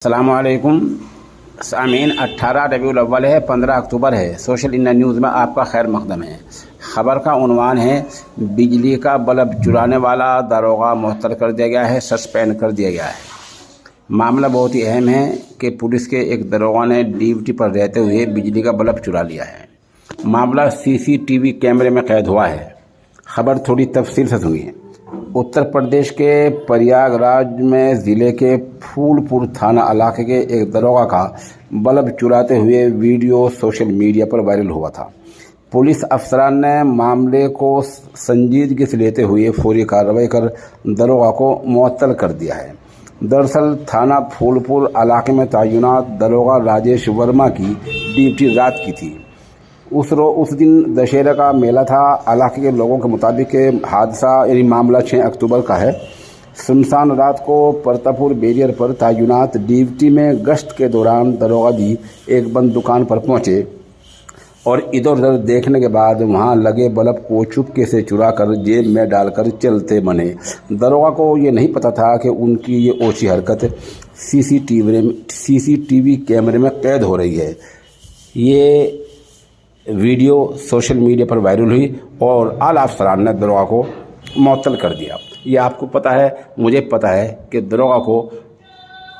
अस्सलामुअलैकुम सामीन। 18 रबीउल अव्वल है, 15 अक्टूबर है। सोशल इंडिया न्यूज़ में आपका खैर मकदम है। ख़बर का उन्वान है, बिजली का बल्ब चुराने वाला दरोगा मुअत्तल कर दिया गया है, सस्पेंड कर दिया गया है। मामला बहुत ही अहम है कि पुलिस के एक दरोगा ने ड्यूटी पर रहते हुए बिजली का बल्ब चुरा लिया है। मामला सीसीटीवी कैमरे में कैद हुआ है। ख़बर थोड़ी तफसील से सुनिए। उत्तर प्रदेश के प्रयागराज में ज़िले के फूलपुर थाना इलाके के एक दरोगा का बल्ब चुराते हुए वीडियो सोशल मीडिया पर वायरल हुआ था। पुलिस अफसरान ने मामले को संजीदगी से लेते हुए फौरी कार्रवाई कर दरोगा को मुअत्तल कर दिया है। दरअसल थाना फूलपुर इलाके में तैनात दरोगा राजेश वर्मा की ड्यूटी रात की थी। उस दिन दशहरा का मेला था। इलाके के लोगों के मुताबिक हादसा यानी मामला 6 अक्टूबर का है। सुनसान रात को परतापुर बैरियर पर तैनात ड्यूटी में गश्त के दौरान दरोगा जी एक बंद दुकान पर पहुंचे और इधर उधर देखने के बाद वहां लगे बल्ब को चुपके से चुरा कर जेब में डालकर चलते बने। दरोगा को ये नहीं पता था कि उनकी ये ओछी हरकत सीसीटीवी कैमरे में कैद हो रही है। ये वीडियो सोशल मीडिया पर वायरल हुई और आला अफसरान ने दरोगा को मुअत्तल कर दिया। ये आपको पता है, मुझे पता है कि दरोगा को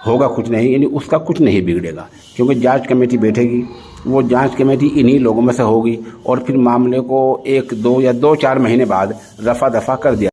होगा कुछ नहीं, यानी उसका कुछ नहीं बिगड़ेगा, क्योंकि जांच कमेटी बैठेगी। वो जांच कमेटी इन्हीं लोगों में से होगी और फिर मामले को 1, 2 या 2-4 महीने बाद रफा दफा कर दिया।